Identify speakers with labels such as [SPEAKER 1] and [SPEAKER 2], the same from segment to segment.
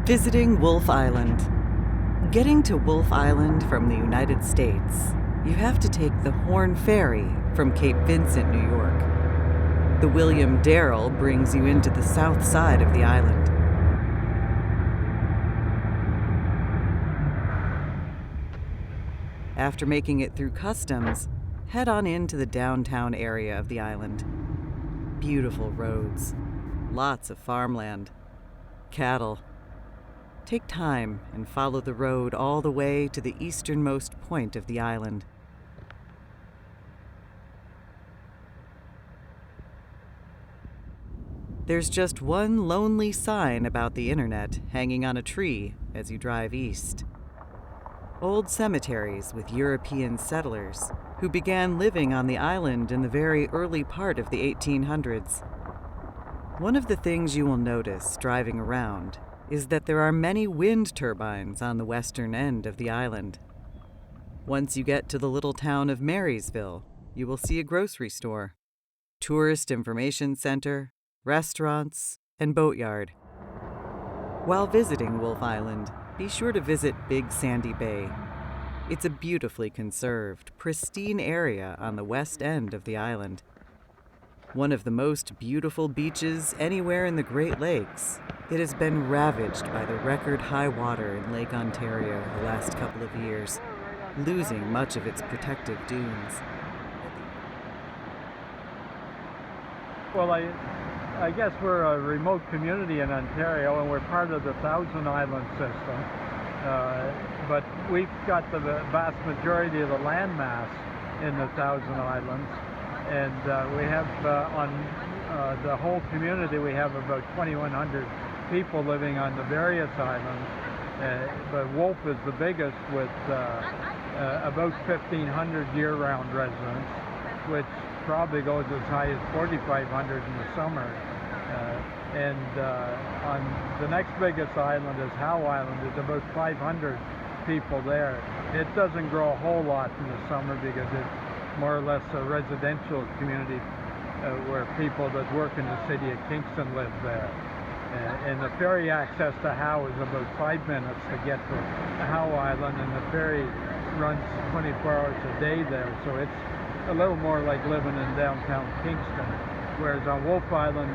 [SPEAKER 1] Visiting Wolfe Island. Getting to Wolfe Island from the United States, you have to take the Horn Ferry from Cape Vincent, New York. The William Darrell brings you into the south side of the island. After making it through customs, head on into the downtown area of the island. Beautiful roads, lots of farmland, cattle. Take time and follow the road all the way to the easternmost point of the island. There's just one lonely sign about the internet hanging on a tree as you drive east. Old cemeteries with European settlers who began living on the island in the very early part of the 1800s. One of the things you will notice driving around is that there are many wind turbines on the western end of the island. Once you get to the little town of Marysville, you will see a grocery store, tourist information center, restaurants, and boatyard. While visiting Wolfe Island, be sure to visit Big Sandy Bay. It's a beautifully conserved, pristine area on the west end of the island. One of the most beautiful beaches anywhere in the Great Lakes, it has been ravaged by the record high water in Lake Ontario the last couple of years, losing much of its protective dunes.
[SPEAKER 2] Well, I guess we're a remote community in Ontario, and we're part of the Thousand Island system. But we've got the vast majority of the land mass in the Thousand Islands, and we have on the whole community we have about 2,100 people living on the various islands. But Wolfe is the biggest with about 1,500 year-round residents, which probably goes as high as 4,500 in the summer. On the next biggest island is Howe Island. There's about 500 people there. It doesn't grow a whole lot in the summer because it's more or less a residential community where people that work in the city of Kingston live there. And the ferry access to Howe is about 5 minutes to get to Howe Island, and the ferry runs 24 hours a day there, so it's a little more like living in downtown Kingston. Whereas on Wolfe Island,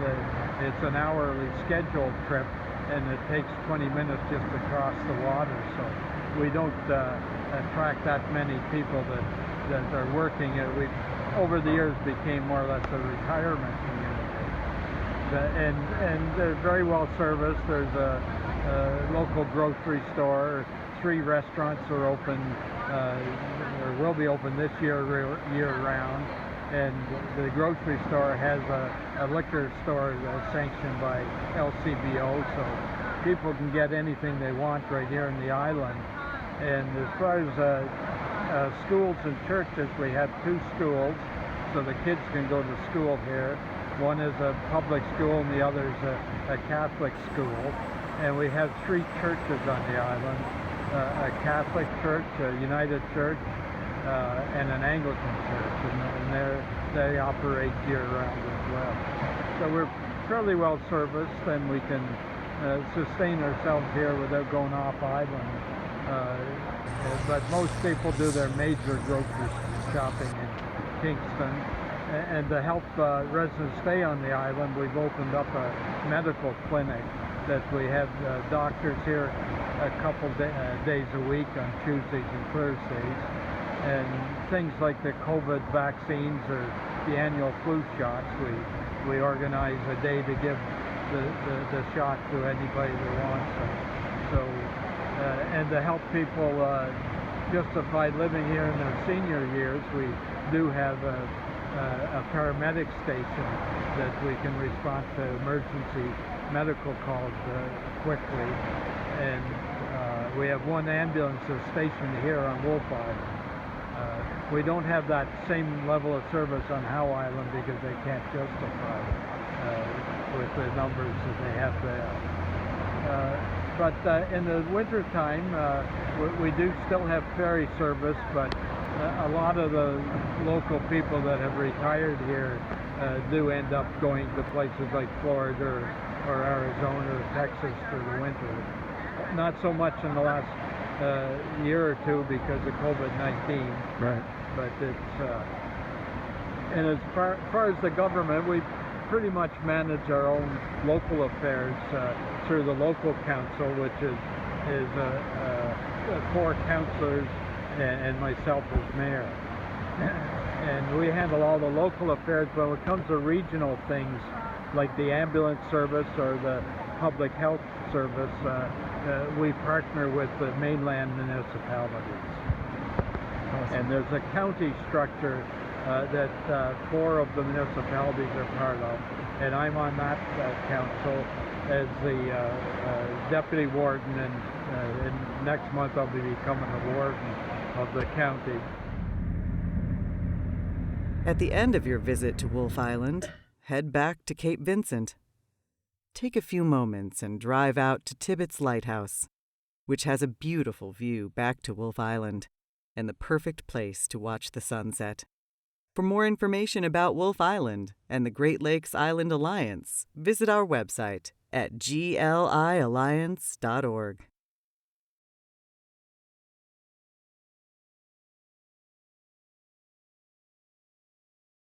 [SPEAKER 2] it's an hourly scheduled trip, and it takes 20 minutes just to cross the water. So we don't attract that many people that are working. We over the years became more or less a retirement community, and they're very well serviced. There's a local grocery store. 3 restaurants are open, or will be open this year round. And the grocery store has a liquor store that's sanctioned by LCBO, so people can get anything they want right here in the island. And as far as schools and churches, we have 2 schools, so the kids can go to school here. One is a public school and the other is a Catholic school. And we have 3 churches on the island, a Catholic church, a United church, and an Anglican church, and they operate year-round as well. So we're fairly well serviced, and we can sustain ourselves here without going off island. But most people do their major grocery shopping in Kingston. And to help residents stay on the island, we've opened up a medical clinic that we have doctors here a couple days a week on Tuesdays and Thursdays. And things like the COVID vaccines or the annual flu shots, we organize a day to give the shot to anybody that wants them. So, and to help people justify living here in their senior years, we do have a paramedic station that we can respond to emergency medical calls quickly. And we have 1 ambulance that's stationed here on Wolfe Island. We don't have that same level of service on Howe Island because they can't justify with the numbers that they have there. But in the winter time, we do still have ferry service, but a lot of the local people that have retired here do end up going to places like Florida or Arizona or Texas for the winter. not so much in the last year or two because of COVID-19.
[SPEAKER 3] Right.
[SPEAKER 2] But it's and as far as the government, we pretty much manage our own local affairs through the local council, which is 4 councillors and myself as mayor. And we handle all the local affairs. But when it comes to regional things like the ambulance service or the public health service, we partner with the mainland municipalities.
[SPEAKER 3] Awesome.
[SPEAKER 2] And there's a county structure that 4 of the municipalities are part of, and I'm on that council as the deputy warden, and next month I'll be becoming the warden of the county.
[SPEAKER 1] At the end of your visit to Wolfe Island, head back to Cape Vincent. Take a few moments and drive out to Tibbetts Lighthouse, which has a beautiful view back to Wolfe Island and the perfect place to watch the sunset. For more information about Wolfe Island and the Great Lakes Island Alliance, visit our website at glialliance.org.